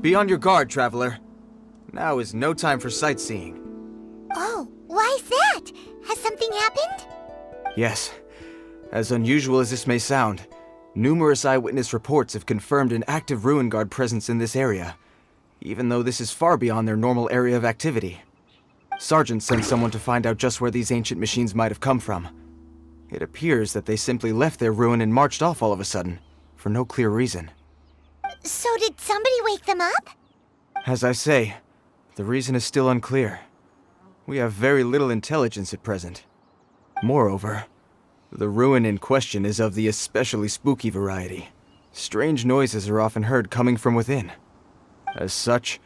Be on your guard, traveler. Now is no time for sightseeing. Oh, why is that? Has something happened? Yes. As unusual as this may sound, numerous eyewitness reports have confirmed an active Ruin Guard presence in this area, even though this is far beyond their normal area of activity. Sergeant sent someone to find out just where these ancient machines might have come from. It appears that they simply left their ruin and marched off all of a sudden, for no clear reason. So did somebody wake them up? As I say, the reason is still unclear. We have very little intelligence at present. Moreover, the ruin in question is of the especially spooky variety. Strange noises are often heard coming from within. As such,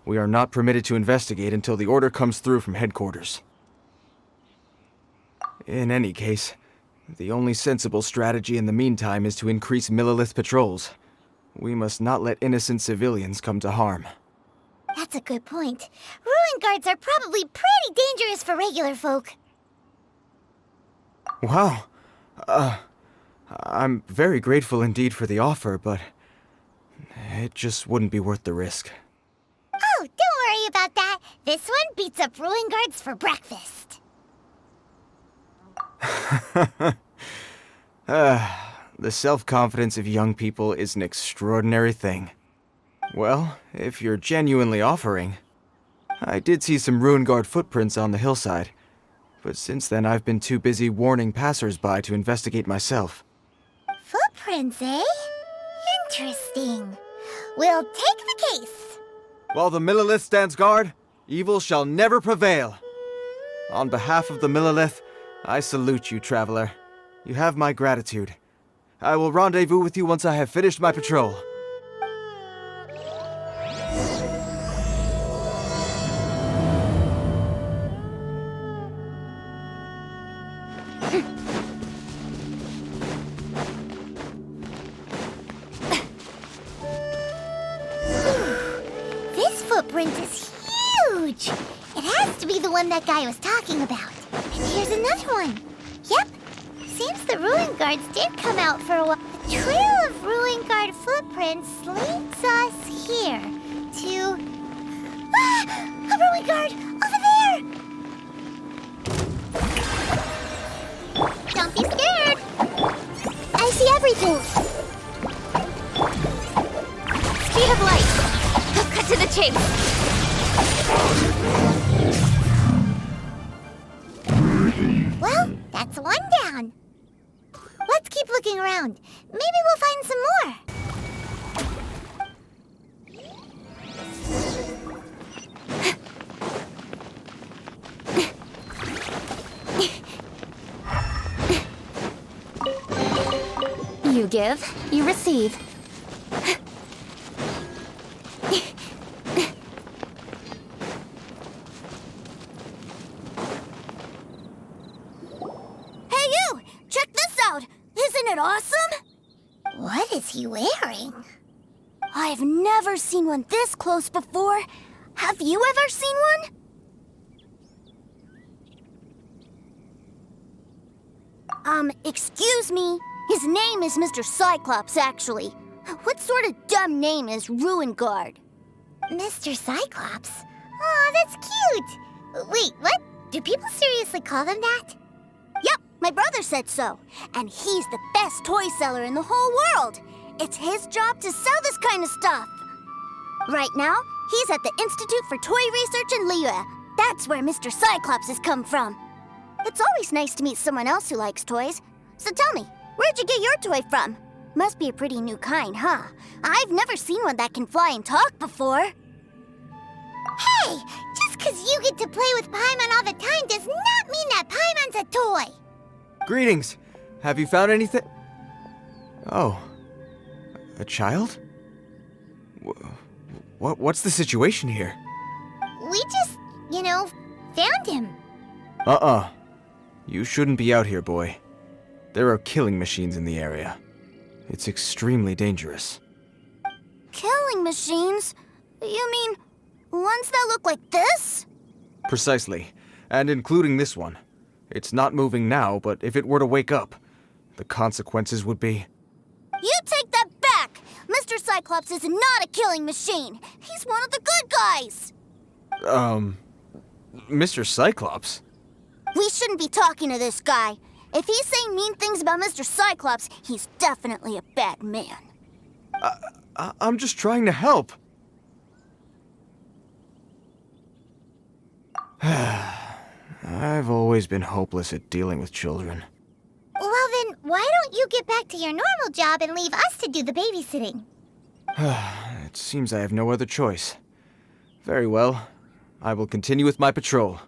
we are not permitted to investigate until the order comes through from headquarters. In any case, the only sensible strategy in the meantime is to increase millilith patrols. We must not let innocent civilians come to harm. That's a good point. Ruin guards are probably pretty dangerous for regular folk. Wow. I'm very grateful indeed for the offer, but it just wouldn't be worth the risk. Oh, don't worry about that. This one beats up ruin guards for breakfast. The self-confidence of young people is an extraordinary thing. Well, if you're genuinely offering, I did see some Ruin Guard footprints on the hillside, but since then I've been too busy warning passers-by to investigate myself. Footprints, eh? Interesting. We'll take the case. While the Millilith stands guard, evil shall never prevail. On behalf of the Millilith, I salute you, traveler. You have my gratitude. I will rendezvous with you once I have finished my patrol. This footprint is huge! It has to be the one that guy was talking about. And here's another one. Yep. Seems the Ruin Guards did come out for a while. The trail of Ruin Guard footprints leads us here to... Ah! A Ruin Guard! Over there! Don't be scared! I see everything! Speed of light! Cut to the chase! Well, that's one down. Let's keep looking around. Maybe we'll find some more. You give, you receive. Isn't it awesome? What is he wearing? I've never seen one this close before. Have you ever seen one? Excuse me. His name is Mr. Cyclops, actually. What sort of dumb name is Ruin Guard? Mr. Cyclops? Aw, that's cute. Wait, what? Do people seriously call them that? Yep, my brother said so. And he's the best toy seller in the whole world. It's his job to sell this kind of stuff. Right now, he's at the Institute for Toy Research in Liyue. That's where Mr. Cyclops has come from. It's always nice to meet someone else who likes toys. So tell me, where'd you get your toy from? Must be a pretty new kind, huh? I've never seen one that can fly and talk before. Hey! Just because you get to play with Paimon all the time does not mean that Paimon's a toy! Greetings! Have you found anything? Oh. A child? What's the situation here? We just, found him. You shouldn't be out here, boy. There are killing machines in the area. It's extremely dangerous. Killing machines? You mean ones that look like this? Precisely. And including this one. It's not moving now, but if it were to wake up, the consequences would be... You take that back! Mr. Cyclops is not a killing machine. He's one of the good guys. Mr. Cyclops? We shouldn't be talking to this guy. If he's saying mean things about Mr. Cyclops, he's definitely a bad man. I'm just trying to help. I've always been hopeless at dealing with children. Well then, why don't you get back to your normal job and leave us to do the babysitting? It seems I have no other choice. Very well. I will continue with my patrol.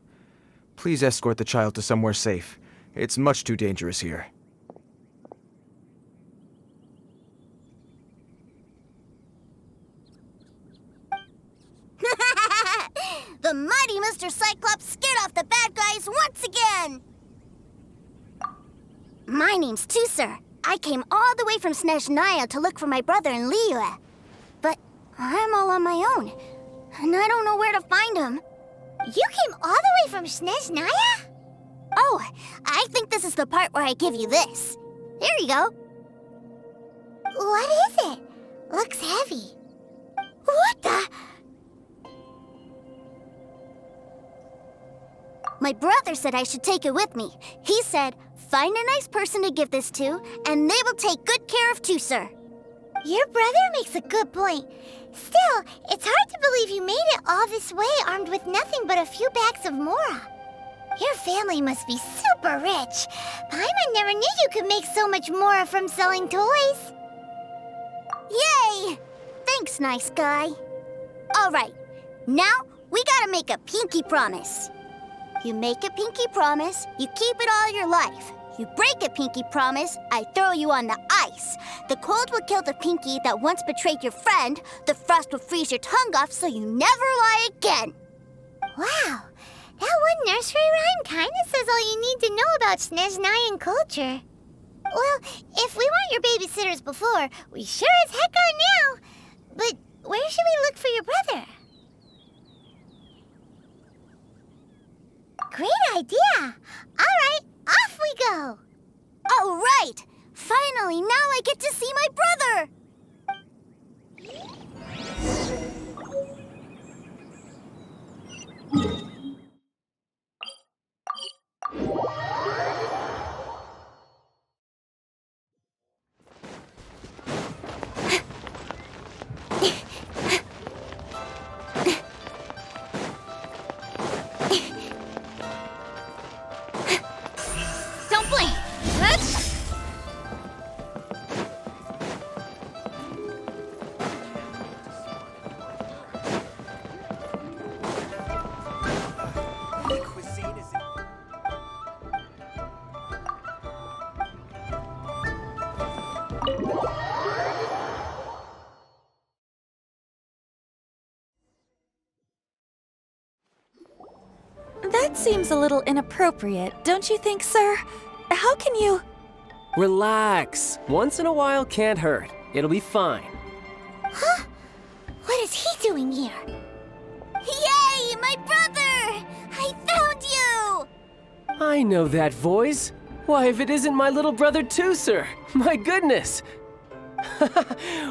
Please escort the child to somewhere safe. It's much too dangerous here. The mighty Mr. Cyclops scared off the bad guys once again! My name's Tusser. I came all the way from Snezhnaya to look for my brother in Liyue. But I'm all on my own, and I don't know where to find him. You came all the way from Snezhnaya? Oh, I think this is the part where I give you this. Here you go. What is it? Looks heavy. What the? My brother said I should take it with me. He said, find a nice person to give this to, and they will take good care of Tusser. Your brother makes a good point. Still, it's hard to believe you made it all this way armed with nothing but a few bags of Mora. Your family must be super rich. Paimon never knew you could make so much Mora from selling toys. Yay! Thanks, nice guy. All right, now we gotta make a pinky promise. You make a pinky promise, you keep it all your life. You break a pinky promise, I throw you on the ice. The cold will kill the pinky that once betrayed your friend. The frost will freeze your tongue off so you never lie again. Wow, that one nursery rhyme kind of says all you need to know about Snezhnayan culture. Well, if we weren't your babysitters before, we sure as heck are now. But where should we look for your brother? Great idea! All right, off we go! All right! Finally, now I get to see my brother! Don't blink! That seems a little inappropriate, don't you think, sir? How can you... Relax. Once in a while can't hurt. It'll be fine. Huh? What is he doing here? Yay, my brother! I found you! I know that voice. Why, if it isn't my little brother Tusser! My goodness!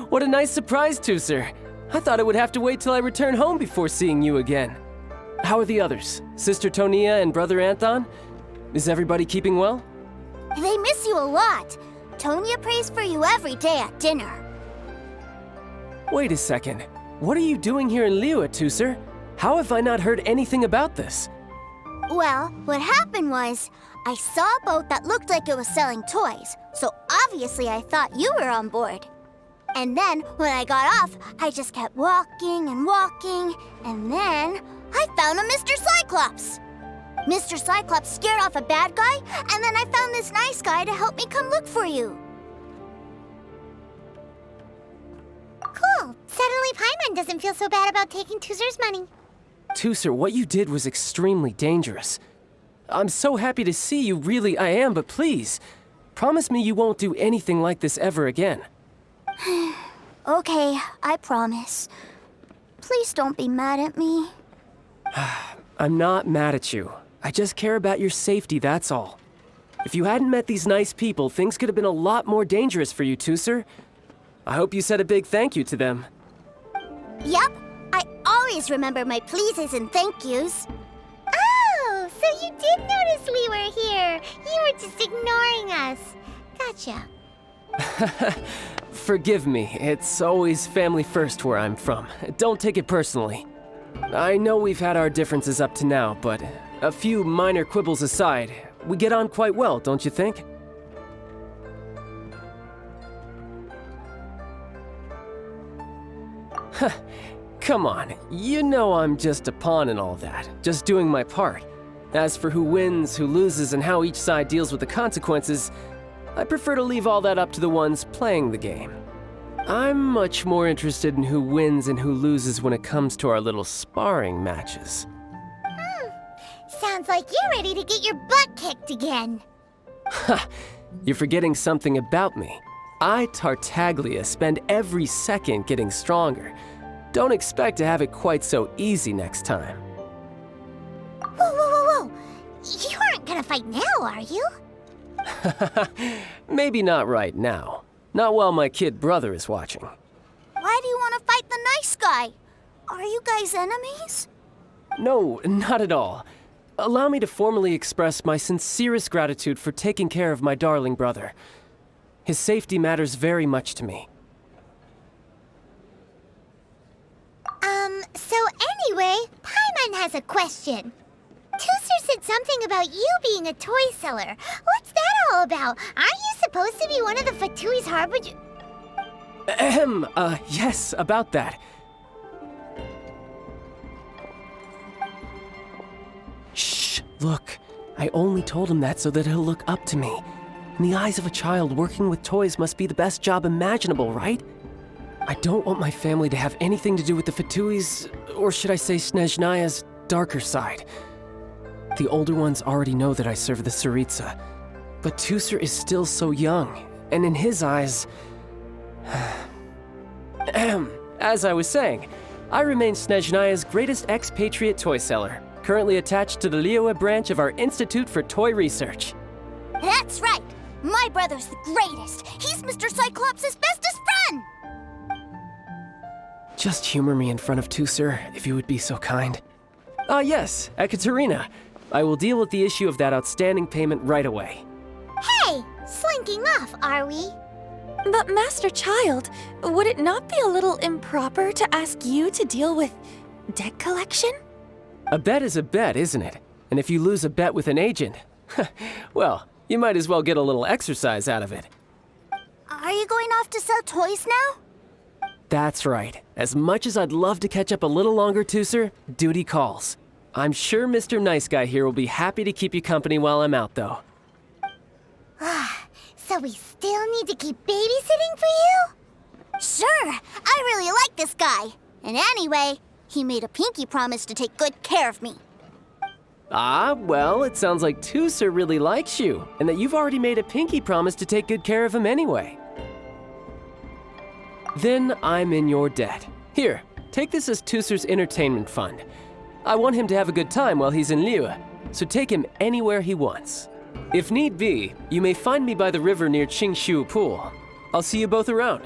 What a nice surprise, Tusser. I thought I would have to wait till I return home before seeing you again. How are the others? Sister Tonia and Brother Anthon? Is everybody keeping well? They miss you a lot. Tonia prays for you every day at dinner. Wait a second. What are you doing here in Liyue, Tusser? How have I not heard anything about this? Well, what happened was, I saw a boat that looked like it was selling toys, so obviously I thought you were on board. And then, when I got off, I just kept walking and walking, and then I found a Mr. Cyclops! Mr. Cyclops scared off a bad guy, and then I found this nice guy to help me come look for you. Cool. Suddenly Paimon doesn't feel so bad about taking Tusser's money. Tusser, what you did was extremely dangerous. I'm so happy to see you, really I am, but please, promise me you won't do anything like this ever again. Okay, I promise. Please don't be mad at me. I'm not mad at you. I just care about your safety, that's all. If you hadn't met these nice people, things could have been a lot more dangerous for you, Tusser. I hope you said a big thank you to them. Yep, I always remember my pleases and thank yous. Oh, so you did notice we were here. You were just ignoring us. Gotcha. Forgive me, it's always family first where I'm from. Don't take it personally. I know we've had our differences up to now, but a few minor quibbles aside, we get on quite well, don't you think? Come on, you know I'm just a pawn in all that, just doing my part. As for who wins, who loses, and how each side deals with the consequences, I prefer to leave all that up to the ones playing the game. I'm much more interested in who wins and who loses when it comes to our little sparring matches. Sounds like you're ready to get your butt kicked again. Ha! You're forgetting something about me. I, Tartaglia, spend every second getting stronger. Don't expect to have it quite so easy next time. Whoa, whoa, whoa, whoa! You aren't gonna fight now, are you? Maybe not right now. Not while my kid brother is watching. Why do you want to fight the nice guy? Are you guys enemies? No, not at all. Allow me to formally express my sincerest gratitude for taking care of my darling brother. His safety matters very much to me. So anyway, Paimon has a question. Tooster said something about you being a toy seller. What's that all about? Aren't you supposed to be one of the Fatui's harbinger? Yes, about that. Shh, look. I only told him that so that he'll look up to me. In the eyes of a child, working with toys must be the best job imaginable, right? I don't want my family to have anything to do with the Fatui's, or should I say Snezhnaya's, darker side. The older ones already know that I serve the Tsaritsa, but Tooser is still so young, and in his eyes... As I was saying, I remain Snezhnaya's greatest expatriate toy seller, currently attached to the Liyue branch of our Institute for Toy Research. That's right! My brother's the greatest! He's Mr. Cyclops' bestest friend! Just humor me in front of Tooser, if you would be so kind. Ah yes, Ekaterina. I will deal with the issue of that outstanding payment right away. Hey, slinking off, are we? But Master Childe, would it not be a little improper to ask you to deal with debt collection? A bet is a bet, isn't it? And if you lose a bet with an agent, well, you might as well get a little exercise out of it. Are you going off to sell toys now? That's right. As much as I'd love to catch up a little longer, Tooser, duty calls. I'm sure Mr. Nice Guy here will be happy to keep you company while I'm out, though. So we still need to keep babysitting for you? Sure, I really like this guy. And anyway, he made a pinky promise to take good care of me. Ah, well, it sounds like Tooser really likes you, and that you've already made a pinky promise to take good care of him anyway. Then I'm in your debt. Here, take this as Tooser's entertainment fund. I want him to have a good time while he's in Liyue, so take him anywhere he wants. If need be, you may find me by the river near Qingshu Pool. I'll see you both around.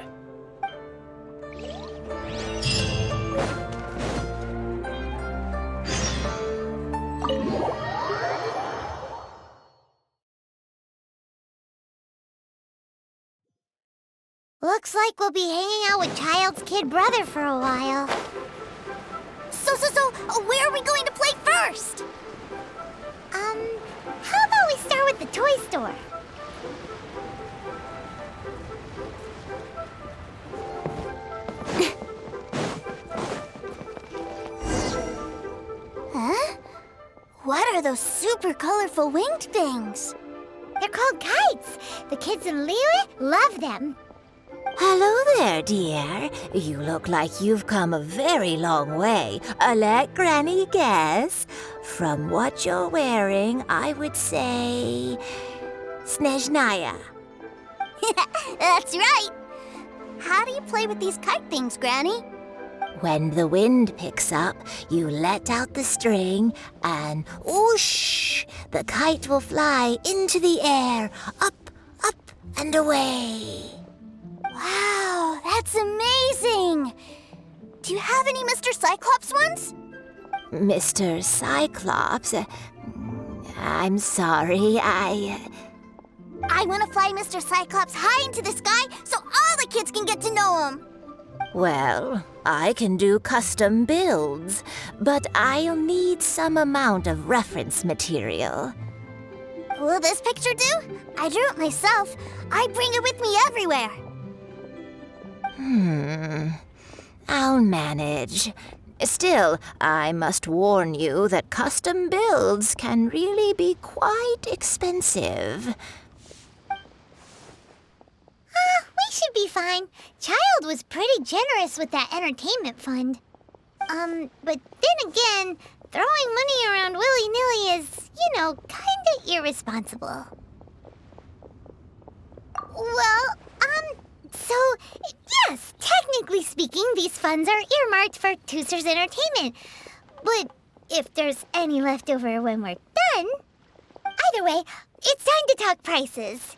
Looks like we'll be hanging out with Childe's kid brother for a while. So, where are we going to play first? How about we start with the toy store? Huh? What are those super colorful winged things? They're called kites. The kids in Liyue love them. Hello there, dear. You look like you've come a very long way. Let Granny guess. From what you're wearing, I would say... Snezhnaya. That's right. How do you play with these kite things, Granny? When the wind picks up, you let out the string and whoosh! The kite will fly into the air, up, up, and away. Wow, that's amazing! Do you have any Mr. Cyclops ones? Mr. Cyclops, I'm sorry, I want to fly Mr. Cyclops high into the sky so all the kids can get to know him. Well, I can do custom builds, but I'll need some amount of reference material. Will this picture do? I drew it myself. I bring it with me everywhere. I'll manage. Still, I must warn you that custom builds can really be quite expensive. We should be fine. Childe was pretty generous with that entertainment fund. But then again, throwing money around willy-nilly is, kinda irresponsible. Well, so, yes, technically speaking, these funds are earmarked for Tooser's entertainment. But if there's any left over when we're done... Either way, it's time to talk prices.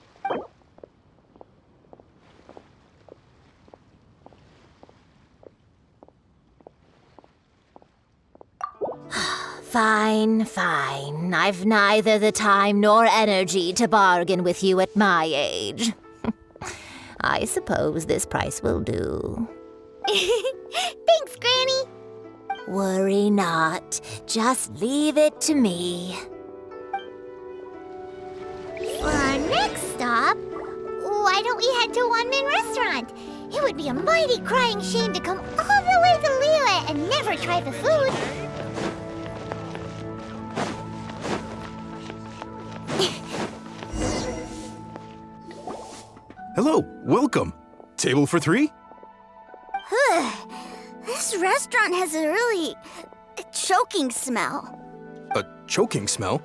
Fine. I've neither the time nor energy to bargain with you at my age. I suppose this price will do. Thanks, Granny. Worry not. Just leave it to me. For our next stop, why don't we head to Wanmin Restaurant? It would be a mighty crying shame to come all the way to Liyue and never try the food. Hello, welcome. Table for 3? This restaurant has a really choking smell. A choking smell?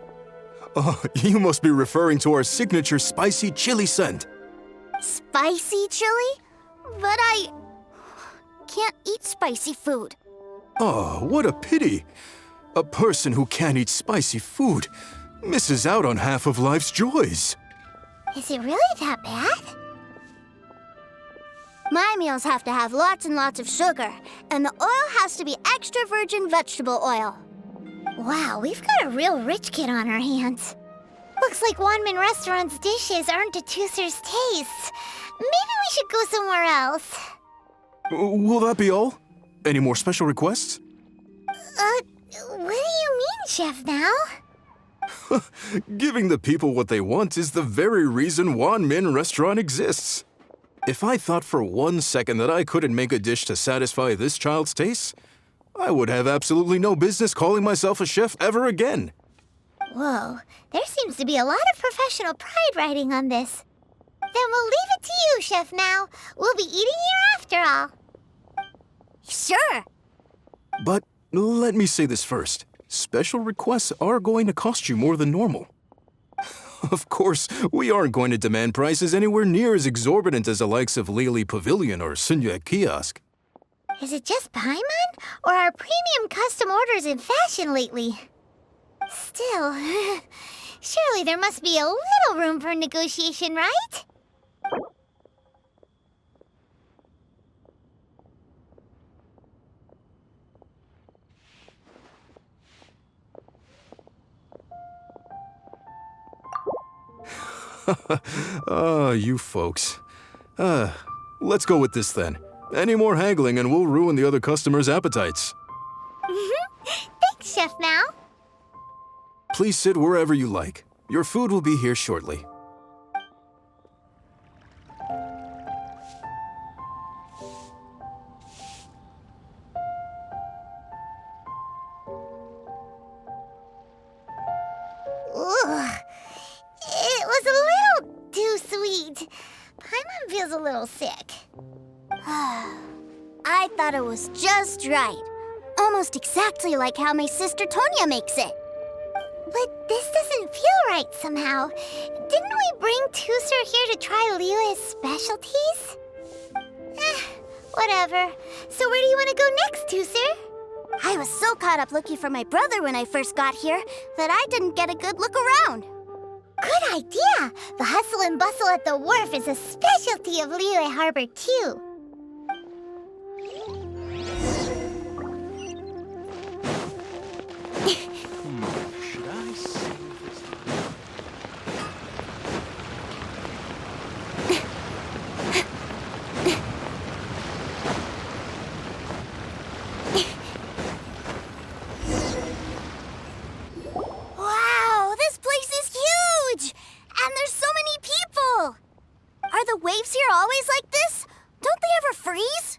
Oh, you must be referring to our signature spicy chili scent. Spicy chili? But I can't eat spicy food. Oh, what a pity. A person who can't eat spicy food misses out on half of life's joys. Is it really that bad? My meals have to have lots and lots of sugar, and the oil has to be extra virgin vegetable oil. Wow, we've got a real rich kid on our hands. Looks like Wanmin Restaurant's dishes aren't to Tooser's tastes. Maybe we should go somewhere else. Will that be all? Any more special requests? What do you mean, Chef Now? Giving the people what they want is the very reason Wanmin Restaurant exists. If I thought for 1 second that I couldn't make a dish to satisfy this child's tastes, I would have absolutely no business calling myself a chef ever again. Whoa, there seems to be a lot of professional pride riding on this. Then we'll leave it to you, Chef Now. We'll be eating here after all. Sure. But let me say this first. Special requests are going to cost you more than normal. Of course, we aren't going to demand prices anywhere near as exorbitant as the likes of Lily Pavilion or Sunya Kiosk. Is it just Paimon? Or are premium custom orders in fashion lately? Still, surely there must be a little room for negotiation, right? You folks. Let's go with this then. Any more haggling and we'll ruin the other customers' appetites. Thanks, Chef Now. Please sit wherever you like. Your food will be here shortly. Ugh. It was a little too sweet. Paimon feels a little sick. I thought it was just right. Almost exactly like how my sister Tonya makes it. But this doesn't feel right somehow. Didn't we bring Tooser here to try Liyue's specialties? Whatever. So where do you want to go next, Tooser? I was so caught up looking for my brother when I first got here that I didn't get a good look around. Good idea! The hustle and bustle at the wharf is a specialty of Liyue Harbor, too. Should I save this? Wow, this place is huge! And there's so many people! Are the waves here always like this? Don't they ever freeze?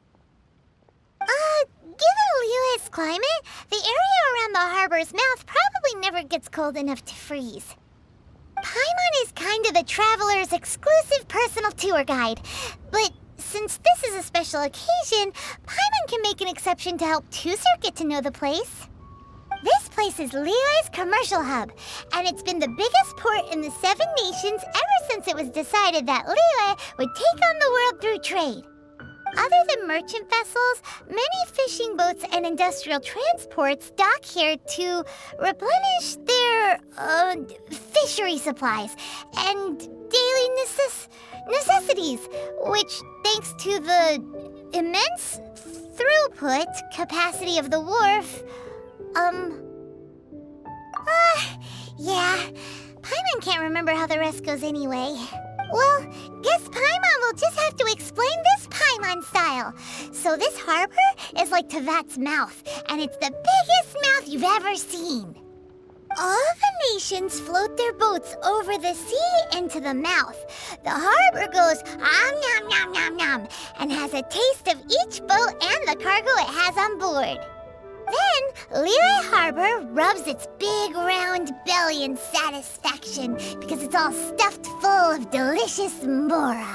Given Liyue's climate, the area around the harbor's mouth probably never gets cold enough to freeze. Paimon is kind of the traveler's exclusive personal tour guide, but since this is a special occasion, Paimon can make an exception to help Tusser get to know the place. This place is Liyue's commercial hub, and it's been the biggest port in the 7 nations ever since it was decided that Liyue would take on the world through trade. Other than merchant vessels, many fishing boats and industrial transports dock here to replenish their fishery supplies and daily necessities, which, thanks to the immense throughput capacity of the wharf, yeah, Paimon can't remember how the rest goes anyway. Well, guess Paimon will just have to explain this Paimon style. So this harbor is like Tevat's mouth, and it's the biggest mouth you've ever seen. All the nations float their boats over the sea into the mouth. The harbor goes nom nom nom nom and has a taste of each boat and the cargo it has on board. Then, Liyue Harbor rubs its big round belly in satisfaction because it's all stuffed full of delicious mora.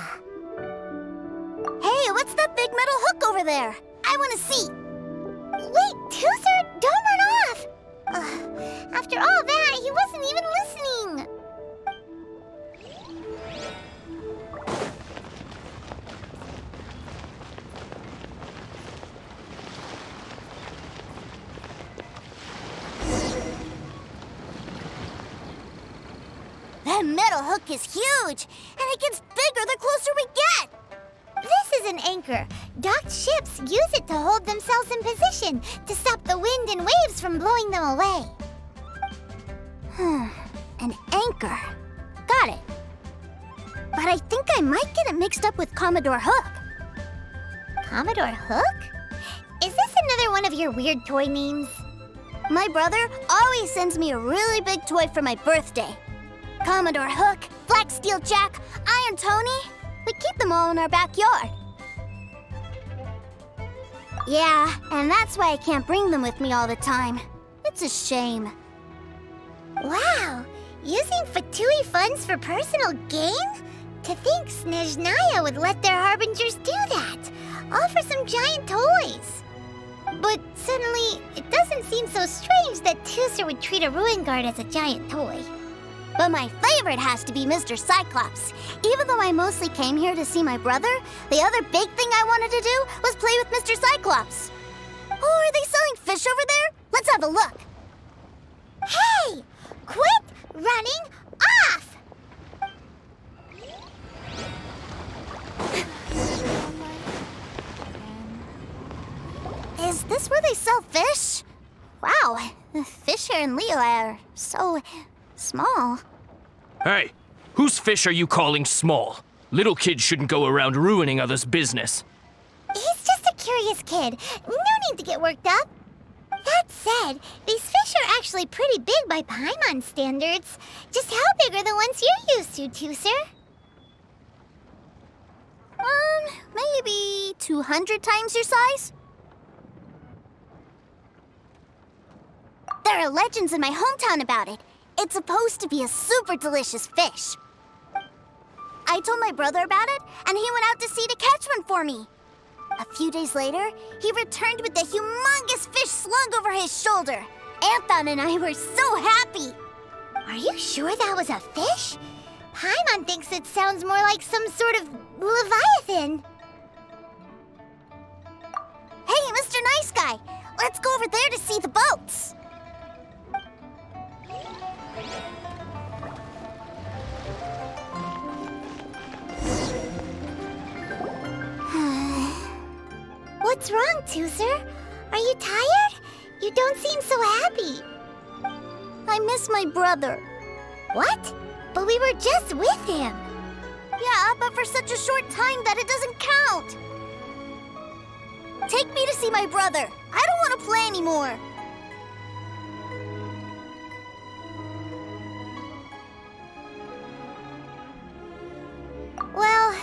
Hey, what's that big metal hook over there? I want to see. Wait, Tusser, don't run off! After all that, he wasn't even listening. That metal hook is huge, and it gets bigger the closer we get. This is an anchor. Docked ships use it to hold themselves in position to stop the wind and waves from blowing them away. An anchor. Got it. But I think I might get it mixed up with Commodore Hook. Commodore Hook? Is this another one of your weird toy names? My brother always sends me a really big toy for my birthday. Commodore Hook, Black Steel Jack, Iron Tony. We keep them all in our backyard. Yeah, and that's why I can't bring them with me all the time. It's a shame. Wow! Using Fatui funds for personal gain? To think Snezhnaya would let their harbingers do that, all for some giant toys. But suddenly, it doesn't seem so strange that Tusser would treat a ruin guard as a giant toy. But my favorite has to be Mr. Cyclops. Even though I mostly came here to see my brother, the other big thing I wanted to do was play with Mr. Cyclops. Oh, are they selling fish over there? Let's have a look. Hey! Quit running off! Is this where they sell fish? Wow, the fish here in Liyue are so small. Hey, whose fish are you calling small? Little kids shouldn't go around ruining others' business. He's just a curious kid. No need to get worked up. That said, these fish are actually pretty big by Paimon standards. Just how big are the ones you're used to, Tusser? Maybe 200 times your size? There are legends in my hometown about it. It's supposed to be a super delicious fish. I told my brother about it, and he went out to sea to catch one for me. A few days later, he returned with a humongous fish slung over his shoulder. Anthon and I were so happy. Are you sure that was a fish? Paimon thinks it sounds more like some sort of leviathan. Hey, Mr. Nice Guy, let's go over there to see the boats. What's wrong, Tooser? Are you tired? You don't seem so happy. I miss my brother. What? But we were just with him. Yeah, but for such a short time that it doesn't count. Take me to see my brother. I don't want to play anymore. Well,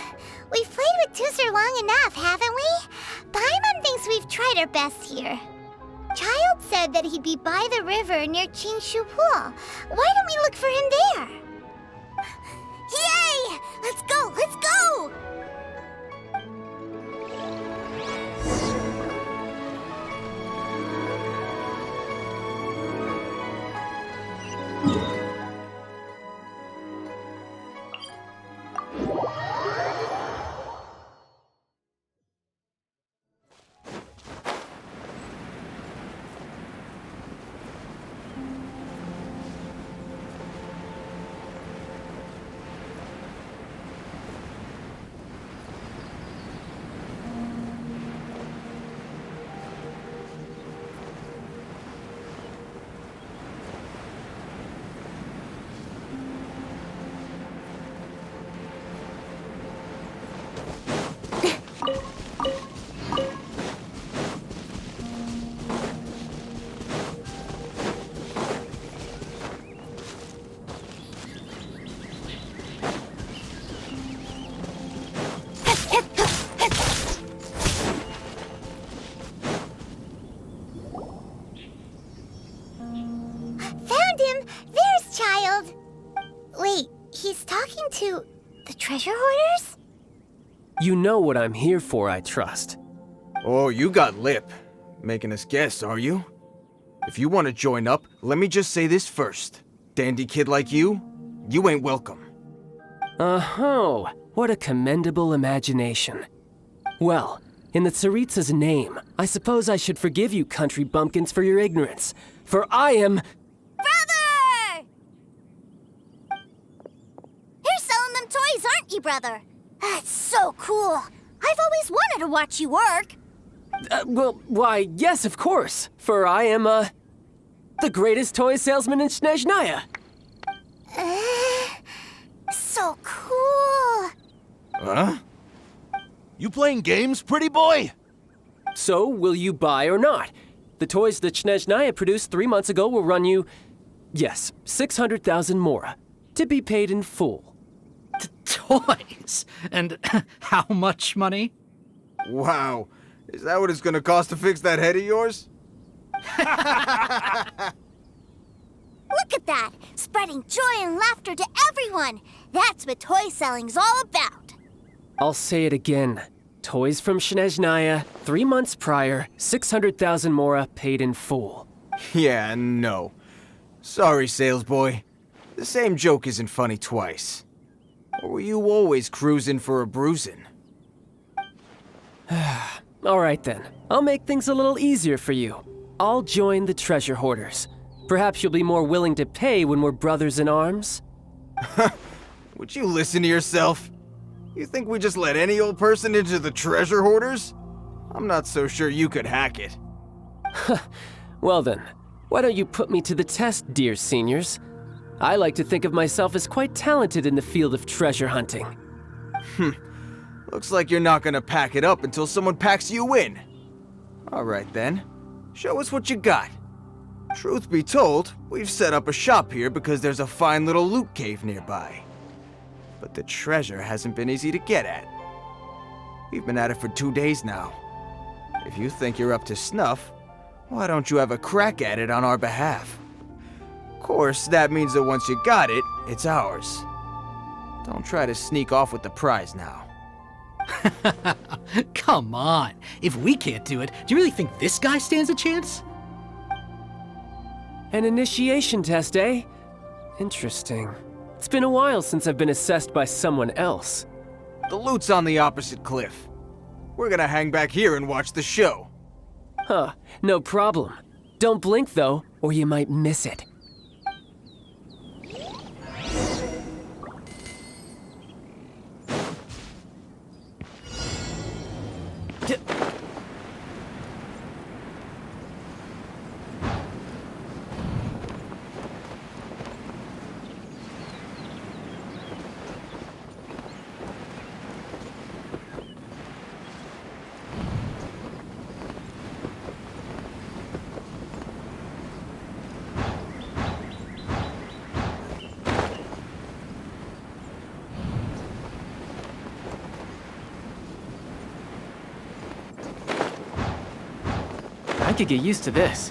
we've played with Tooser long enough, haven't we? Paimon thinks we've tried our best here. Childe said that he'd be by the river near Qingshu Pool. Why don't we look for him there? Yay! Let's go! Let's go! Found him! There's Childe! Wait, he's talking to the treasure hoarders? You know what I'm here for, I trust. Oh, you got lip. Making us guess, are you? If you want to join up, let me just say this first. Dandy kid like you ain't welcome. Oh, what a commendable imagination. Well, in the Tsaritsa's name, I suppose I should forgive you country bumpkins for your ignorance, for I am... Brother! You're selling them toys, aren't you, brother? That's so cool. I've always wanted to watch you work. Well, why, yes, of course, for I am, the greatest toy salesman in Snezhnaya. So cool! Huh? You playing games, pretty boy? So, will you buy or not? The toys that Snezhnaya produced 3 months ago will run you, yes, 600,000 mora, to be paid in full. Toys? And how much money? Wow. Is that what it's gonna cost to fix that head of yours? Look at that! Spreading joy and laughter to everyone! That's what toy selling's all about! I'll say it again. Toys from Snezhnaya, 3 months prior, 600,000 mora paid in full. Yeah, no. Sorry, salesboy. The same joke isn't funny twice. Or were you always cruising for a bruising? All right then, I'll make things a little easier for you. I'll join the treasure hoarders. Perhaps you'll be more willing to pay when we're brothers in arms? Would you listen to yourself? You think we just let any old person into the treasure hoarders? I'm not so sure you could hack it. Well then, why don't you put me to the test, dear seniors? I like to think of myself as quite talented in the field of treasure hunting. Looks like you're not gonna pack it up until someone packs you in. All right then, show us what you got. Truth be told, we've set up a shop here because there's a fine little loot cave nearby. But the treasure hasn't been easy to get at. We've been at it for 2 days now. If you think you're up to snuff, why don't you have a crack at it on our behalf? Of course, that means that once you got it, it's ours. Don't try to sneak off with the prize now. Come on. If we can't do it, do you really think this guy stands a chance? An initiation test, eh? Interesting. It's been a while since I've been assessed by someone else. The loot's on the opposite cliff. We're gonna hang back here and watch the show. Huh, no problem. Don't blink though, or you might miss it. I could get used to this.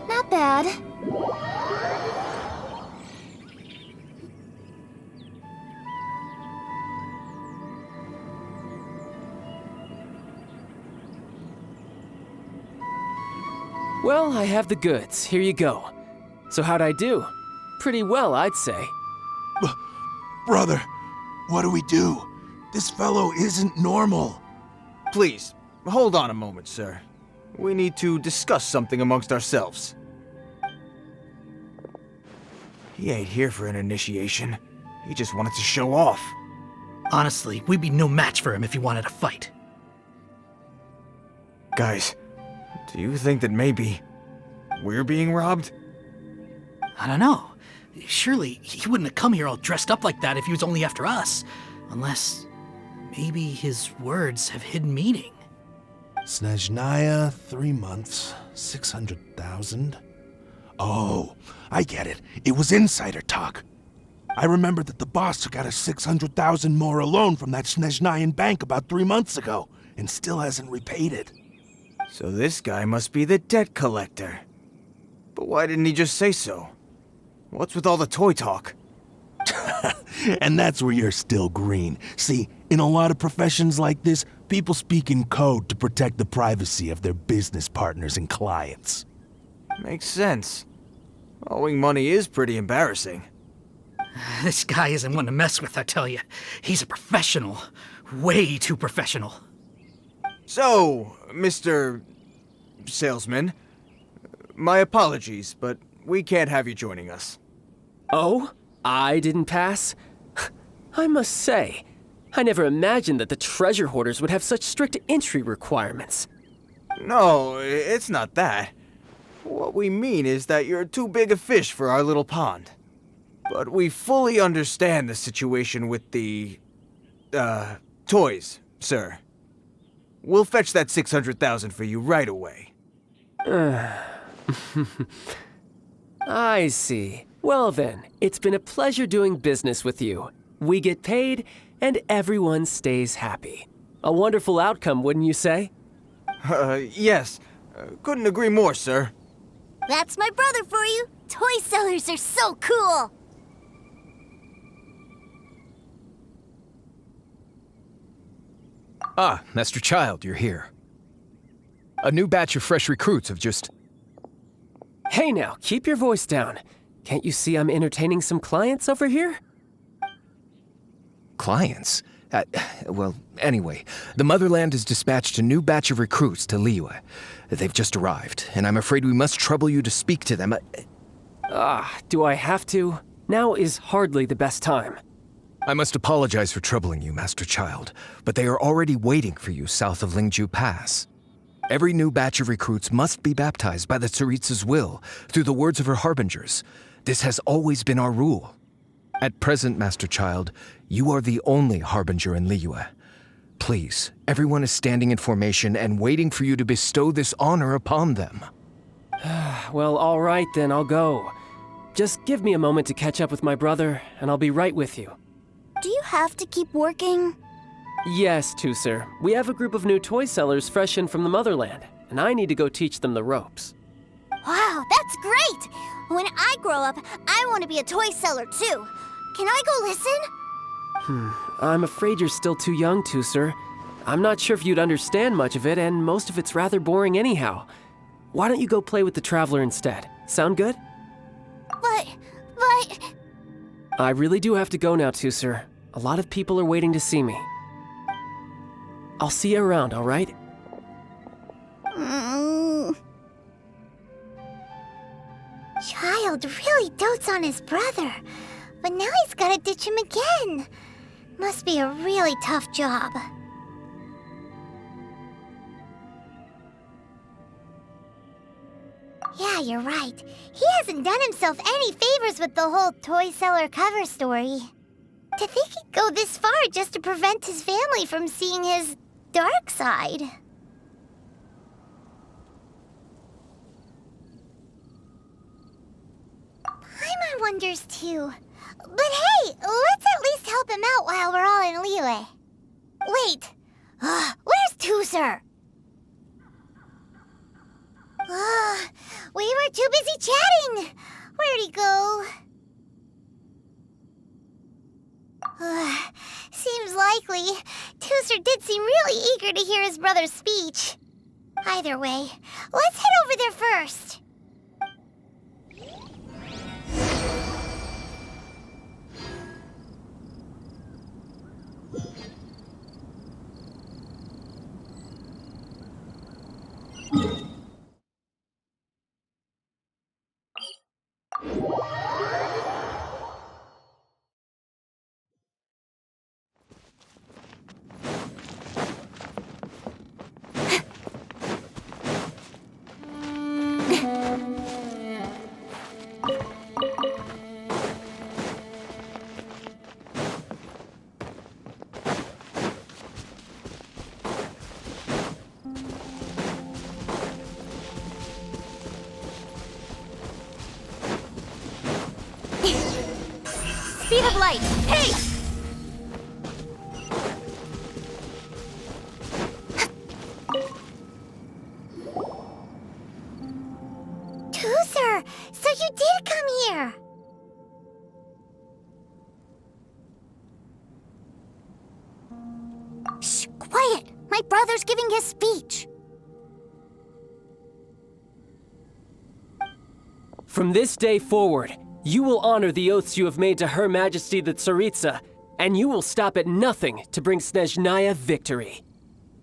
Not bad. Well, I have the goods. Here you go. So how'd I do? Pretty well, I'd say. Brother, what do we do? This fellow isn't normal. Please, hold on a moment, sir. We need to discuss something amongst ourselves. He ain't here for an initiation. He just wanted to show off. Honestly, we'd be no match for him if he wanted to fight. Guys, do you think that maybe we're being robbed? I don't know. Surely he wouldn't have come here all dressed up like that if he was only after us. Unless maybe his words have hidden meaning. Snezhnaya, 3 months, 600,000. Oh, I get it. It was insider talk. I remember that the boss took out a 600,000 more loan from that Snezhnayan bank about 3 months ago, and still hasn't repaid it. So this guy must be the debt collector. But why didn't he just say so? What's with all the toy talk? And that's where you're still green. See, in a lot of professions like this, people speak in code to protect the privacy of their business partners and clients. Makes sense. Owing money is pretty embarrassing. This guy isn't one to mess with, I tell you. He's a professional. Way too professional. So, Mr. Salesman, my apologies, but we can't have you joining us. Oh? I didn't pass? I must say, I never imagined that the treasure hoarders would have such strict entry requirements. No, it's not that. What we mean is that you're too big a fish for our little pond. But we fully understand the situation with the, toys, sir. We'll fetch that 600,000 for you right away. I see. Well then, it's been a pleasure doing business with you. We get paid, and everyone stays happy. A wonderful outcome, wouldn't you say? Yes. Couldn't agree more, sir. That's my brother for you. Toy sellers are so cool. Ah, Master Childe, you're here. A new batch of fresh recruits have just... Hey now, keep your voice down. Can't you see I'm entertaining some clients over here? Clients? Well, anyway, the Motherland has dispatched a new batch of recruits to Liyue. They've just arrived, and I'm afraid we must trouble you to speak to them. Do I have to? Now is hardly the best time. I must apologize for troubling you, Master Childe, but they are already waiting for you south of Lingju Pass. Every new batch of recruits must be baptized by the Tsaritsa's will, through the words of her harbingers. This has always been our rule. At present, Master Childe, you are the only harbinger in Liyue. Please, everyone is standing in formation and waiting for you to bestow this honor upon them. Well, all right then, I'll go. Just give me a moment to catch up with my brother, and I'll be right with you. Do you have to keep working? Yes, Tusser. We have a group of new toy sellers fresh in from the Motherland, and I need to go teach them the ropes. Wow, that's great! When I grow up, I want to be a toy seller too. Can I go listen? I'm afraid you're still too young, Tusser. I'm not sure if you'd understand much of it, and most of it's rather boring anyhow. Why don't you go play with the Traveler instead? Sound good? But... I really do have to go now, Tusser. A lot of people are waiting to see me. I'll see you around, all right? Childe really dotes on his brother, but now he's gotta ditch him again. Must be a really tough job. Yeah, you're right. He hasn't done himself any favors with the whole toy seller cover story. To think he'd go this far just to prevent his family from seeing his dark side. Paimon wonders too. But hey, let's at least help him out while we're all in Liyue. Wait, where's Tooser? We were too busy chatting. Where'd he go? Seems likely. Tooser did seem really eager to hear his brother's speech. Either way, let's head over there first. Speed of light! Hey! Tooser! So you did come here! Shh, quiet! My brother's giving his speech. From this day forward, you will honor the oaths you have made to Her Majesty the Tsaritsa, and you will stop at nothing to bring Snezhnaya victory.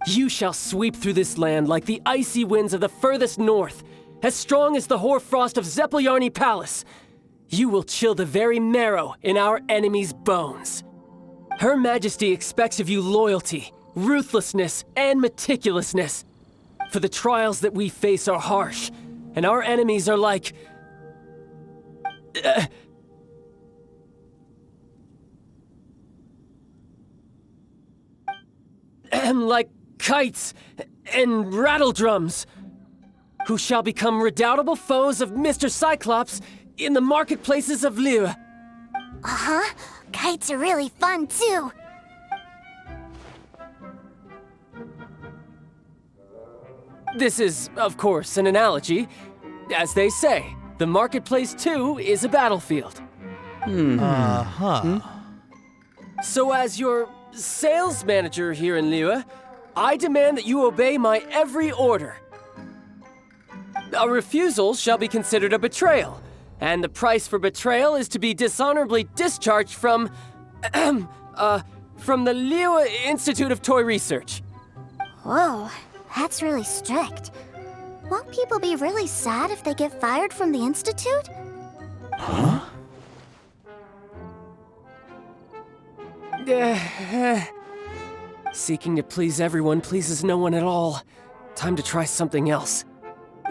You shall sweep through this land like the icy winds of the furthest north, as strong as the hoarfrost of Zeppeljärni Palace. You will chill the very marrow in our enemies' bones. Her Majesty expects of you loyalty, ruthlessness, and meticulousness. For the trials that we face are harsh, and our enemies are like... like kites and rattledrums, who shall become redoubtable foes of Mr. Cyclops in the marketplaces of Liyue. Uh-huh. Kites are really fun, too. This is, of course, an analogy. As they say, the marketplace, too, is a battlefield. So as your sales manager here in Liyue, I demand that you obey my every order. A refusal shall be considered a betrayal, and the price for betrayal is to be dishonorably discharged from the Liyue Institute of Toy Research. Whoa, that's really strict. Won't people be really sad if they get fired from the Institute? Huh? Seeking to please everyone pleases no one at all. Time to try something else.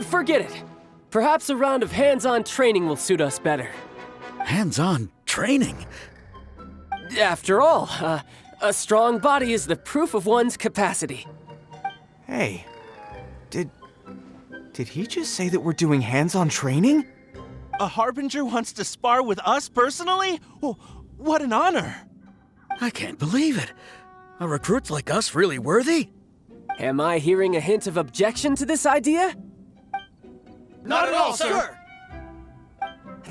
Forget it. Perhaps a round of hands-on training will suit us better. Hands-on training? After all, a strong body is the proof of one's capacity. Hey, did he just say that we're doing hands-on training? A Harbinger wants to spar with us personally? Oh, what an honor! I can't believe it. Are recruits like us really worthy? Am I hearing a hint of objection to this idea? Not at all, sir!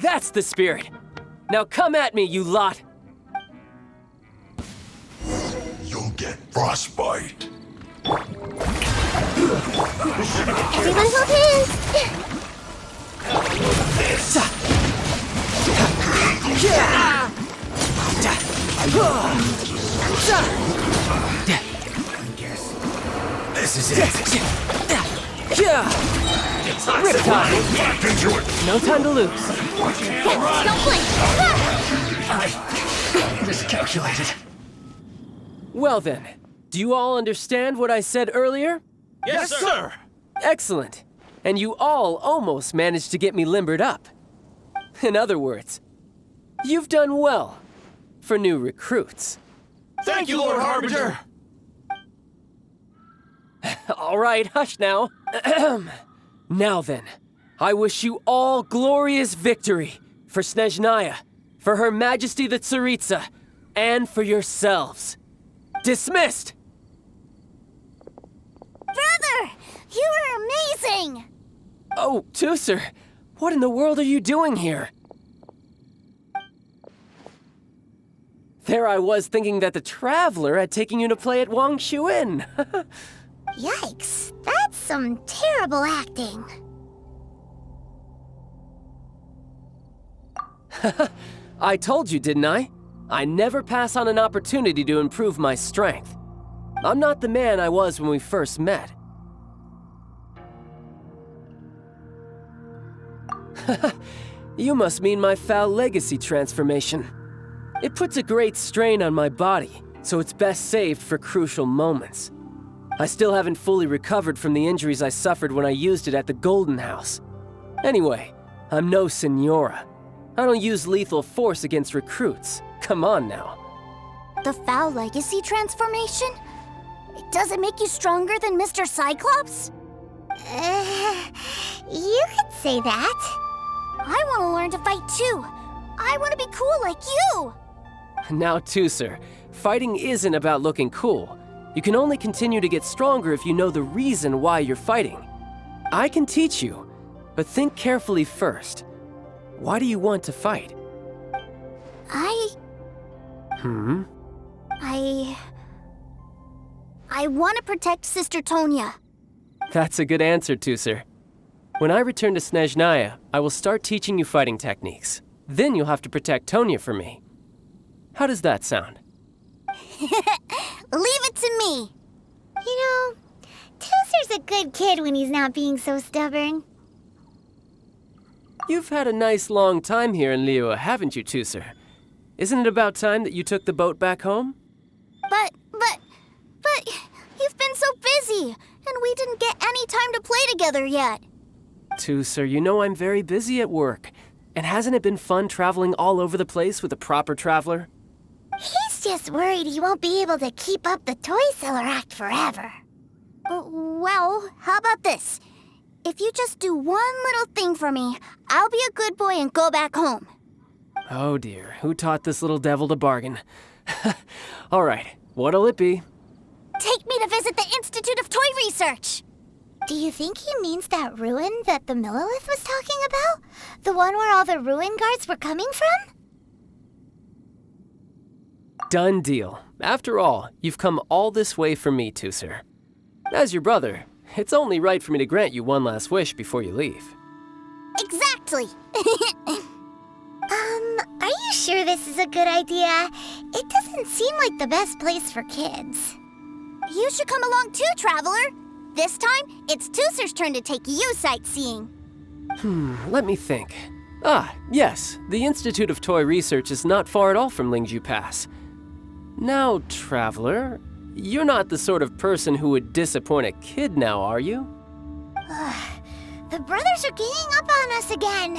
That's the spirit. Now come at me, you lot. You'll get frostbite. Everyone hold hands! This is it. Rip time. No time to lose. Don't blink! I miscalculated. Well then, do you all understand what I said earlier? Yes, sir! Excellent. and you all almost managed to get me limbered up. In other words, you've done well for new recruits. Thank you, Lord Harbinger! All right, hush now. Now then, I wish you all glorious victory for Snezhnaya, for Her Majesty the Tsaritsa, and for yourselves. Dismissed! Brother, you were amazing! Oh, Tusser, what in the world are you doing here? There I was thinking that the Traveler had taken you to play at Wang Shuin. Yikes, that's some terrible acting. I told you, didn't I? I never pass on an opportunity to improve my strength. I'm not the man I was when we first met. You must mean my foul legacy transformation. It puts a great strain on my body, so it's best saved for crucial moments. I still haven't fully recovered from the injuries I suffered when I used it at the Golden House. Anyway, I'm no Senora. I don't use lethal force against recruits. Come on now. The foul legacy transformation? Does it make you stronger than Mr. Cyclops? You could say that. I want to learn to fight too. I want to be cool like you. Now, Tusser, fighting isn't about looking cool. You can only continue to get stronger if you know the reason why you're fighting. I can teach you, but think carefully first. Why do you want to fight? I want to protect Sister Tonya. That's a good answer, Tusser. When I return to Snezhnaya, I will start teaching you fighting techniques. Then you'll have to protect Tonya for me. How does that sound? Leave it to me. You know, Tusser's a good kid when he's not being so stubborn. You've had a nice long time here in Liyue, haven't you, Tusser? Isn't it about time that you took the boat back home? But you've been so busy, and we didn't get any time to play together yet. Tusser, you know I'm very busy at work. And hasn't it been fun traveling all over the place with a proper traveler? He's just worried he won't be able to keep up the toy seller act forever. Well, how about this? If you just do one little thing for me, I'll be a good boy and go back home. Oh dear, who taught this little devil to bargain? All right, what'll it be? Take me to visit the Institute of Toy Research. Do you think he means that ruin that the Millilith was talking about? The one where all the ruin guards were coming from? Done deal. After all, you've come all this way for me, Tusser. As your brother, it's only right for me to grant you one last wish before you leave. Exactly. Are you sure this is a good idea? It doesn't seem like the best place for kids. You should come along too, Traveler. This time, it's Tusser's turn to take you sightseeing. Let me think. Ah, yes, the Institute of Toy Research is not far at all from Lingju Pass. Now, Traveler, you're not the sort of person who would disappoint a kid now, are you? The brothers are ganging up on us again.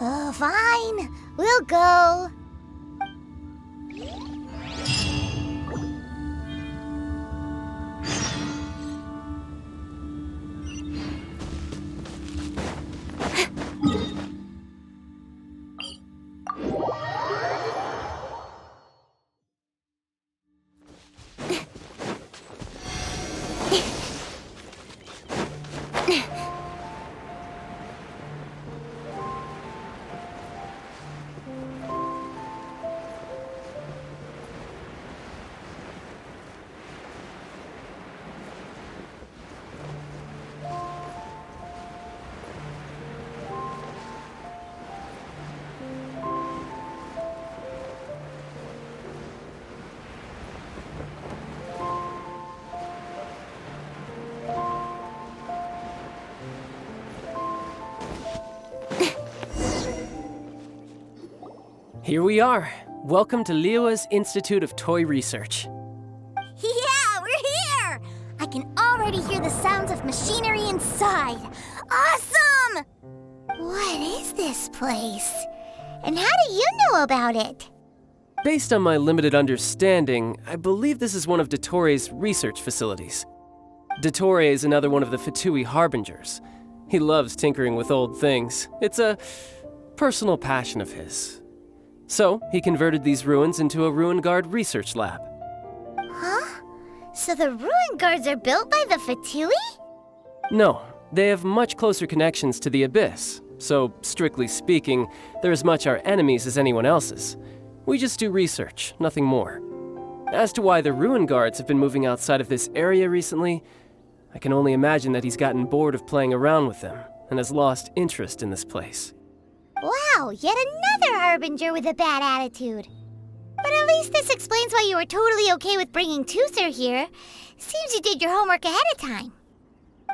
Oh, fine. We'll go. Here we are. Welcome to Liyue's Institute of Toy Research. Yeah, we're here! I can already hear the sounds of machinery inside. awesome! What is this place? And how do you know about it? Based on my limited understanding, I believe this is one of Dottore research facilities. Dottore is another one of the Fatui Harbingers. He loves tinkering with old things. It's a personal passion of his. So, he converted these ruins into a Ruin Guard research lab. Huh? So the ruin guards are built by the Fatui? No, they have much closer connections to the Abyss. So, strictly speaking, they're as much our enemies as anyone else's. We just do research, nothing more. As to why the Ruin Guards have been moving outside of this area recently, I can only imagine that he's gotten bored of playing around with them and has lost interest in this place. Wow, yet another Harbinger with a bad attitude. But at least this explains why you were totally okay with bringing Tooser here. Seems you did your homework ahead of time.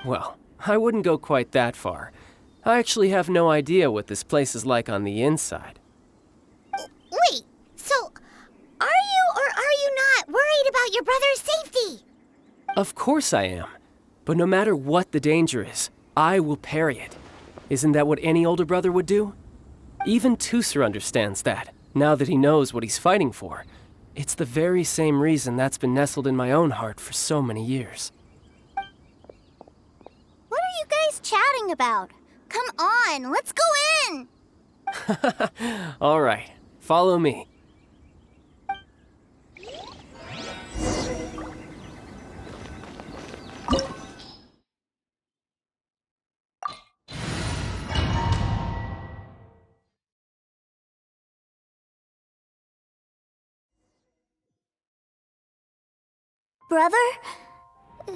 Well, I wouldn't go quite that far. I actually have no idea what this place is like on the inside. Wait, so are you or are you not worried about your brother's safety? Of course I am. But no matter what the danger is, I will parry it. Isn't that what any older brother would do? Even Tooser understands that, now that he knows what he's fighting for. It's the very same reason that's been nestled in my own heart for so many years. What are you guys chatting about? Come on, let's go in! All right, follow me. Brother,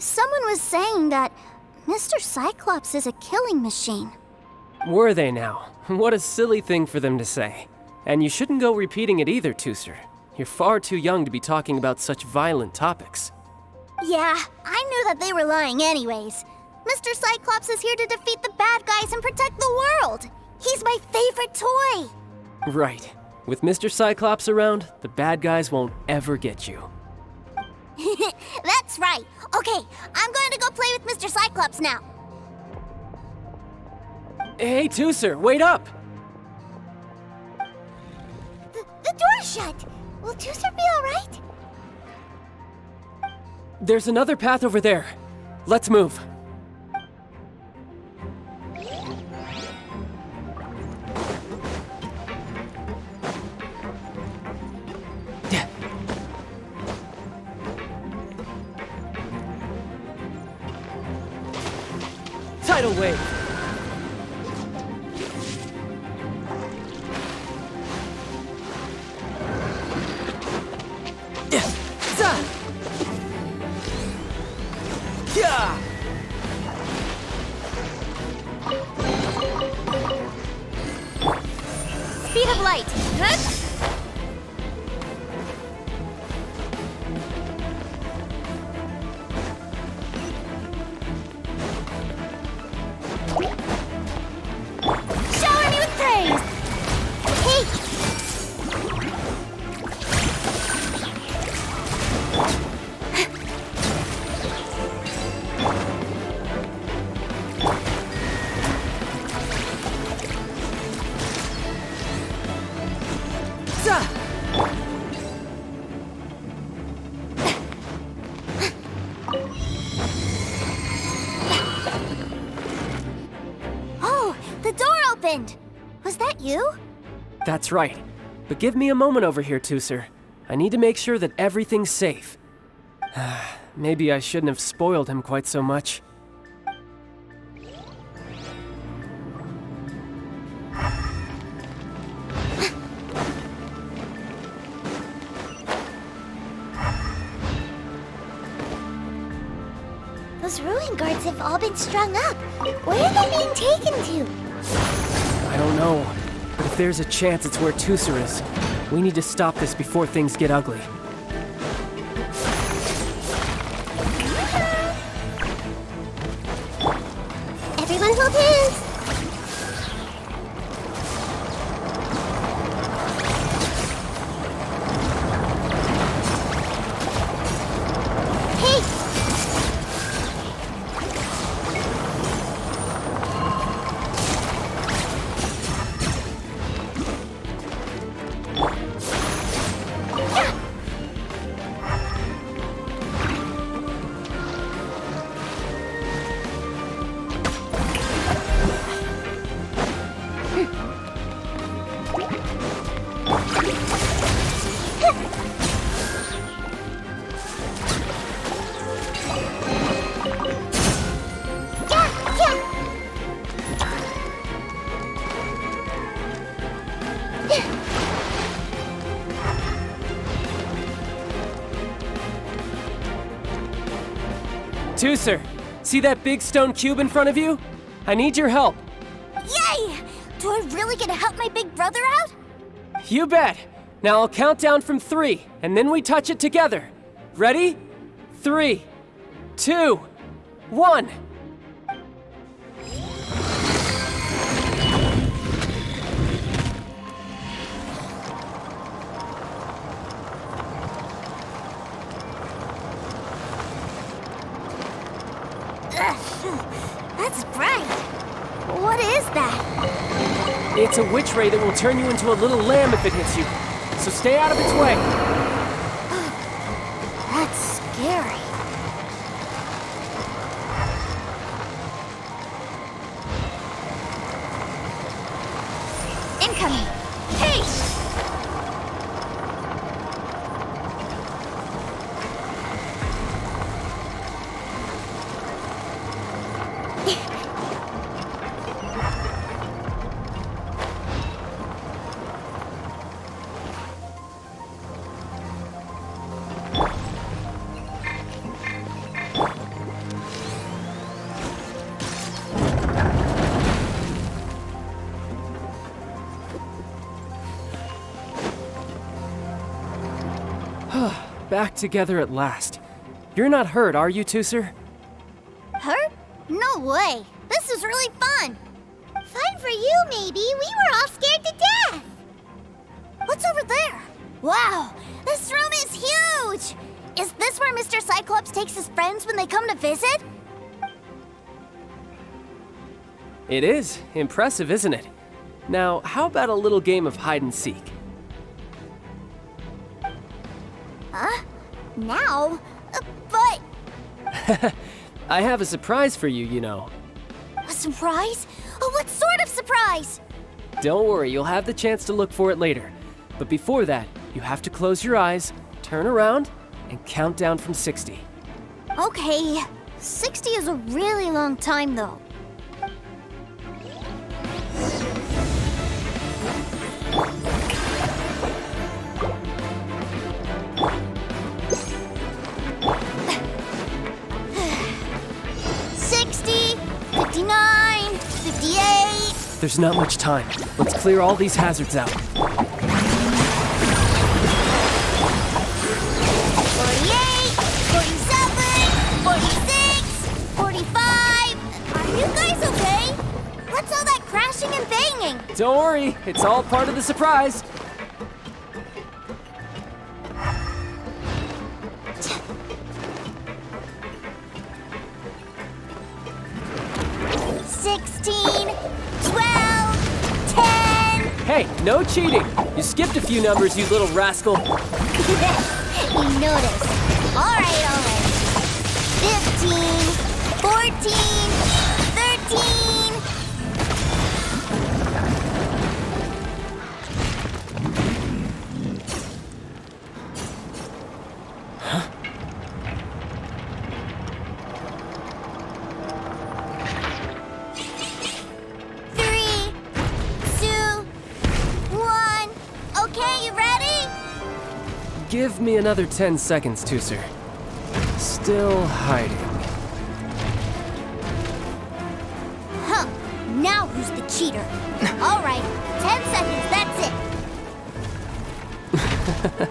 someone was saying that Mr. Cyclops is a killing machine. Were they now? What a silly thing for them to say. And you shouldn't go repeating it either, Tooser. You're far too young to be talking about such violent topics. Yeah, I knew that they were lying anyways. Mr. Cyclops is here to defeat the bad guys and protect the world. He's my favorite toy. Right. With Mr. Cyclops around, the bad guys won't ever get you. That's right. Okay, I'm going to go play with Mr. Cyclops now. Hey, Tooser, wait up! The door's shut. Will Tooser be all right? There's another path over there. Let's move. Tidal wave. Yeah. Speed of light. Huh? Shower me with praise. Hey. Oh, the door opened. Was that you? That's right. But give me a moment over here, Tooser. I need to make sure that everything's safe. Maybe I shouldn't have spoiled him quite so much. Those ruin guards have all been strung up. Where are they being taken to? I don't know, but if there's a chance it's where Tooser is, we need to stop this before things get ugly. Everyone hold hands. Hey! Tooser, see that big stone cube in front of you? I need your help. Yay! Do I really get to help my big brother out? You bet. Now I'll count down from 3, and then we touch it together. Ready? 3, 2, 1. That's bright. What is that? It's a witch ray that will turn you into a little lamb if it hits you. So stay out of its way. That's scary. Incoming. Hey! Back together at last. You're not hurt, are you, Tooser? Hurt? No way. This is really fun. Fun for you, maybe. We were all scared to death. What's over there? Wow, this room is huge! Is this where Mr. Cyclops takes his friends when they come to visit? It is. Impressive, isn't it? Now, how about a little game of hide and seek? Huh? Now? But... I have a surprise for you, you know. A surprise? Oh, what sort of surprise? Don't worry, you'll have the chance to look for it later. But before that, you have to close your eyes, turn around, and count down from 60. Okay, 60 is a really long time, though. There's not much time. Let's clear all these hazards out. 48, 47, 46, 45. Are you guys okay? What's all that crashing and banging? Don't worry, it's all part of the surprise. Hey, no cheating! You skipped a few numbers, you little rascal. You noticed. All right. 15, 14, 13. Huh? Give me another 10 seconds, Tooser. Still hiding. Huh. Now who's the cheater? All right. 10 seconds, that's it. 10,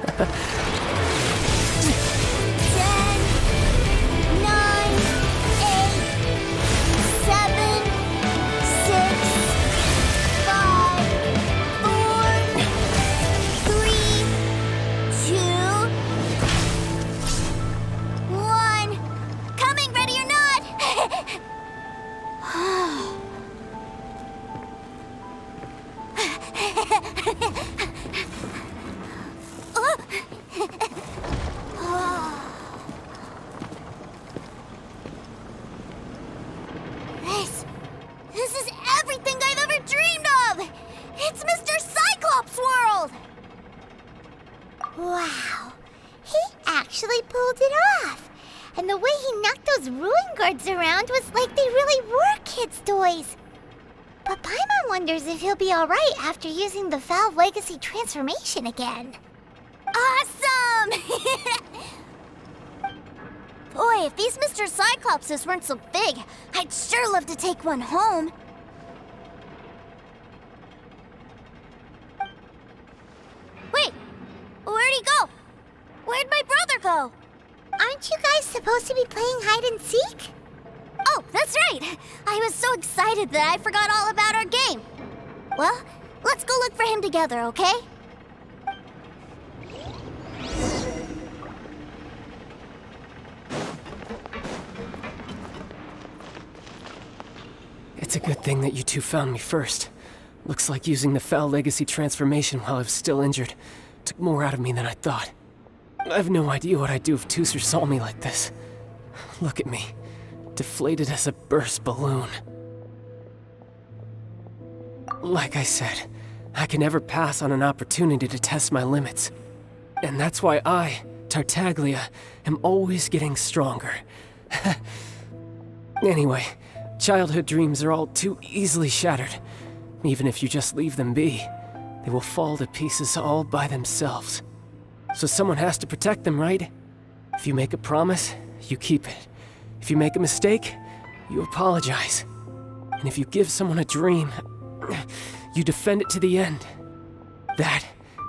9, 8, 7, 6, 5, 4, 3, 2, 1. Coming, ready or not? This is everything I've ever dreamed of! It's Mr. Cyclops' world! Wow. He actually pulled it off. And the way he knocked those ruin guards around was like they really were kids' toys. But Paimon wonders if he'll be alright after using the Valve Legacy transformation again. Awesome! Boy, if these Mr. Cyclopses weren't so big, I'd sure love to take one home. Wait, where'd he go? Where'd my brother go? Aren't you guys supposed to be playing hide and seek? Oh, that's right. I was so excited that I forgot all about our game. Well, let's go look for him together, okay? It's a good thing that you two found me first. Looks like using the Foul Legacy transformation while I was still injured took more out of me than I thought. I have no idea what I'd do if Tooser saw me like this. Look at me, deflated as a burst balloon. Like I said, I can never pass on an opportunity to test my limits. And that's why I, Tartaglia, am always getting stronger. Anyway, childhood dreams are all too easily shattered. Even if you just leave them be, they will fall to pieces all by themselves. So someone has to protect them, right? If you make a promise, you keep it. If you make a mistake, you apologize. And if you give someone a dream, you defend it to the end. That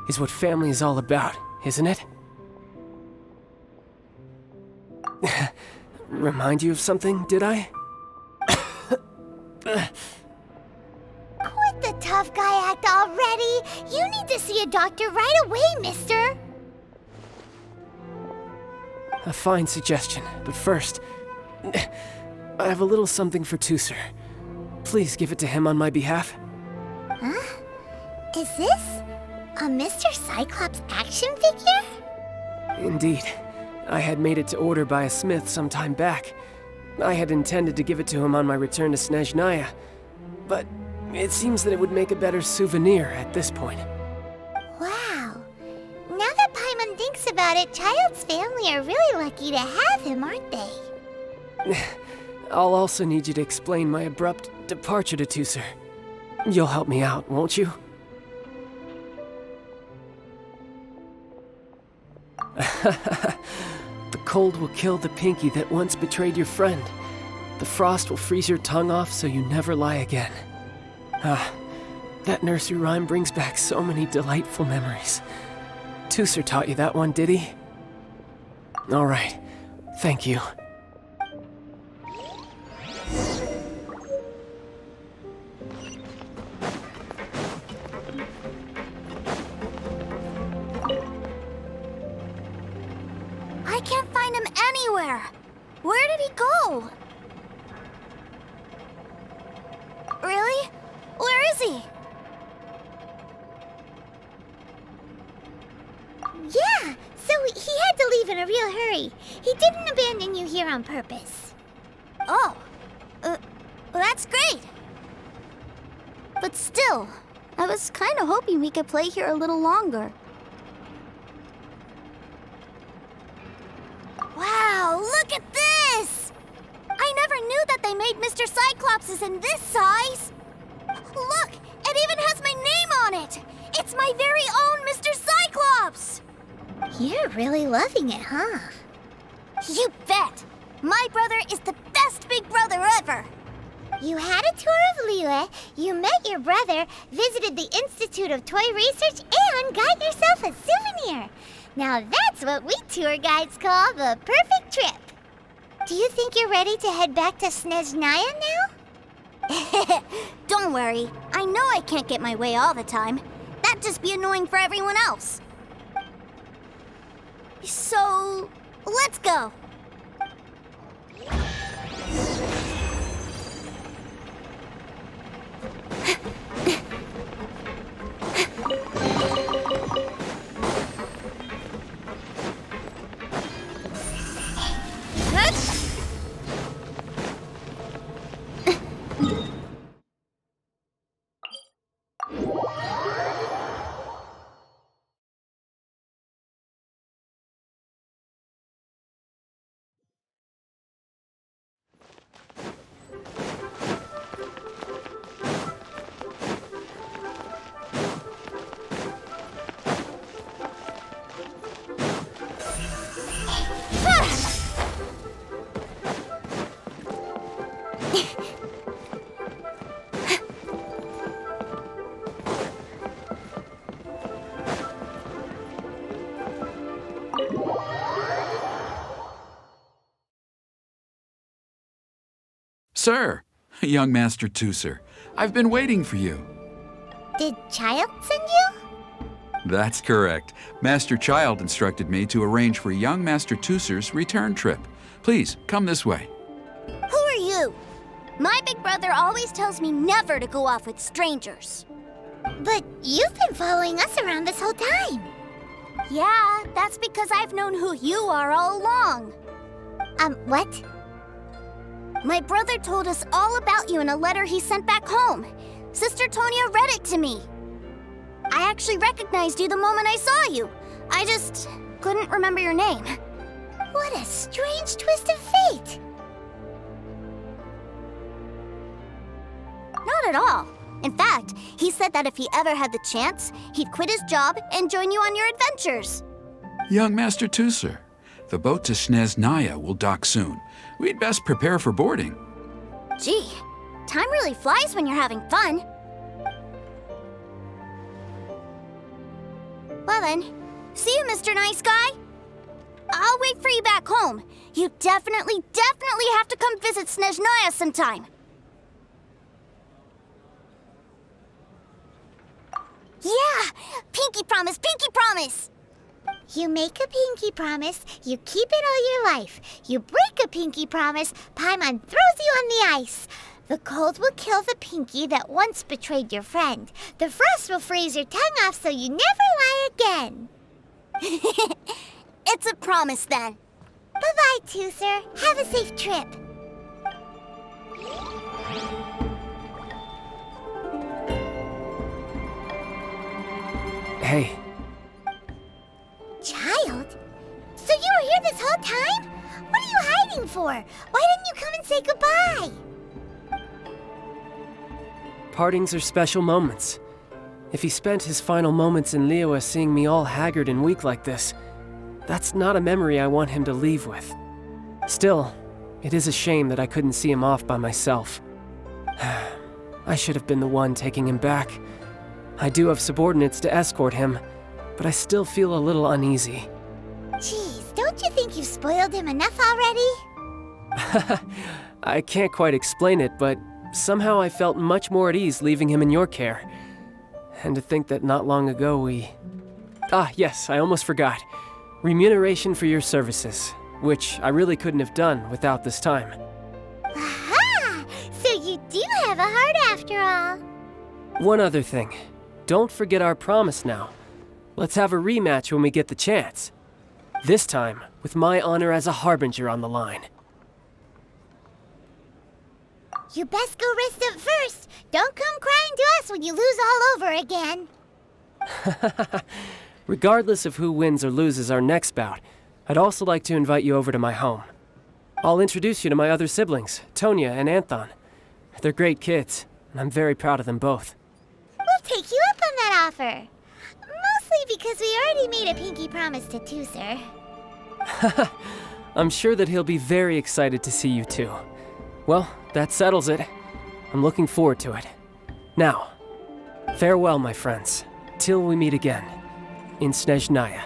is what family is all about, isn't it? Remind you of something, did I? Quit the tough guy act already! You need to see a doctor right away, mister! A fine suggestion, but first, I have a little something for Tooser. Please give it to him on my behalf. Huh? Is this a Mr. Cyclops action figure? Indeed. I had made it to order by a smith some time back. I had intended to give it to him on my return to Snezhnaya, but it seems that it would make a better souvenir at this point. Wow. Now that Paimon thinks about it, Childe's family are really lucky to have him, aren't they? I'll also need you to explain my abrupt departure to Tooser. You'll help me out, won't you? The cold will kill the pinky that once betrayed your friend. The frost will freeze your tongue off so you never lie again. Ah, that nursery rhyme brings back so many delightful memories. Tooser taught you that one, did he? All right, thank you. I can't find him anywhere. Where did he go? Really? Where is he? Yeah, so he had to leave in a real hurry. He didn't abandon you here on purpose. Oh, that's great. But still, I was kind of hoping we could play here a little longer. Wow, look at this! I never knew that they made Mr. Cyclopses in this size. Look, it even has my name on it. It's my very own Mr. Cyclops. You're really loving it, huh? You bet. My brother is the best big brother ever. You had a tour of Liyue, you met your brother, visited the Institute of Toy Research, and got yourself a souvenir. Now that's what we tour guides call the perfect trip. Do you think you're ready to head back to Snezhnaya now? Don't worry. I know I can't get my way all the time. That'd just be annoying for everyone else. So, let's go. Sir, young Master Tooser, I've been waiting for you. Did Childe send you? That's correct. Master Childe instructed me to arrange for young Master Tooser's return trip. Please, come this way. Who are you? My big brother always tells me never to go off with strangers. But you've been following us around this whole time. Yeah, that's because I've known who you are all along. What? My brother told us all about you in a letter he sent back home. Sister Tonya read it to me. I actually recognized you the moment I saw you. I just couldn't remember your name. What a strange twist of fate. Not at all. In fact, he said that if he ever had the chance, he'd quit his job and join you on your adventures. Young Master Tooser, the boat to Snezhnaya will dock soon. We'd best prepare for boarding. Gee, time really flies when you're having fun. Well then, see you, Mr. Nice Guy. I'll wait for you back home. You definitely have to come visit Snezhnaya sometime. Yeah! Pinky promise, pinky promise! You make a pinky promise, you keep it all your life. You break a pinky promise, Paimon throws you on the ice. The cold will kill the pinky that once betrayed your friend. The frost will freeze your tongue off so you never lie again. It's a promise then. Bye-bye, Tooser. Have a safe trip. Hey. Childe? So you were here this whole time? What are you hiding for? Why didn't you come and say goodbye? Partings are special moments. If he spent his final moments in Liyue seeing me all haggard and weak like this, that's not a memory I want him to leave with. Still, it is a shame that I couldn't see him off by myself. I should have been the one taking him back. I do have subordinates to escort him, but I still feel a little uneasy. Jeez, don't you think you've spoiled him enough already? I can't quite explain it, but somehow I felt much more at ease leaving him in your care. And to think that not long ago we... Ah, yes, I almost forgot. Remuneration for your services, which I really couldn't have done without this time. Aha! So you do have a heart after all. One other thing. Don't forget our promise now. Let's have a rematch when we get the chance. This time, with my honor as a harbinger on the line. You best go rest up first. Don't come crying to us when you lose all over again. Regardless of who wins or loses our next bout, I'd also like to invite you over to my home. I'll introduce you to my other siblings, Tonya and Anthon. They're great kids, and I'm very proud of them both. We'll take you up on that offer. Mostly because we already made a pinky promise to Tooser. I'm sure that he'll be very excited to see you too. Well, that settles it. I'm looking forward to it. Now, farewell, my friends, till we meet again in Snezhnaya.